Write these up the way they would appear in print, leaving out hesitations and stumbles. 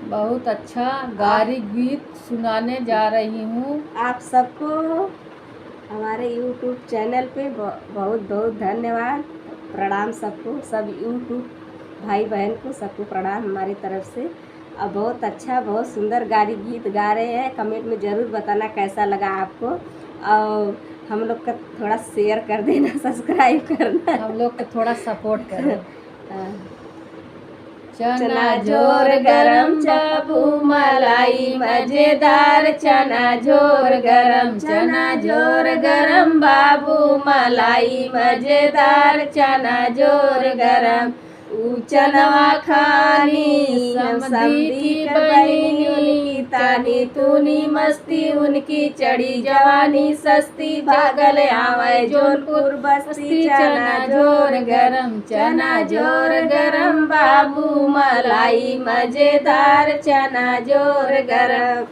बहुत अच्छा गारी गीत सुनाने जा रही हूँ। आप सबको हमारे यूट्यूब चैनल पे बहुत बहुत धन्यवाद। प्रणाम सबको, सब यूट्यूब भाई बहन को सबको प्रणाम हमारी तरफ से। अब बहुत अच्छा, बहुत सुंदर गारी गीत गा रहे हैं। कमेंट में ज़रूर बताना कैसा लगा आपको, और हम लोग का थोड़ा शेयर कर देना, सब्सक्राइब करना, हम लोग को थोड़ा सपोर्ट करें। चना झोर गरम बाबू मलाई मजेदार, चना झोर गरम, चना झोर गरम बाबू मलाई मजेदार, चना झोर गरम। चनवा खानी समधी की बहनी, उनकी तानी तूनी मस्ती, उनकी चढ़ी जवानी सस्ती, भागल आवे जौनपुर बस्ती, चना झोर गरम, चना झोर गरम बाबू मलाई मजेदार, चना झोर गरम।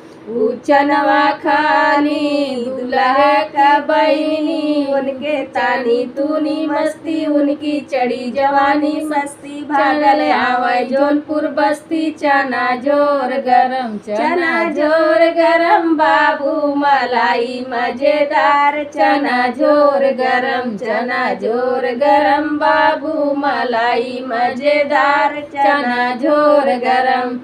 चनवा खानी दूल्हा का बहनी, उनके तानी तूनी मस्ती, उनकी चढ़ी जवानी मस्ती, भागल आवे जौनपुर बस्ती, चना झोर गरम, चना झोर गरम बाबू मलाई मजेदार, चना झोर गरम, चना झोर गरम बाबू मलाई मजेदार, चना झोर गरम।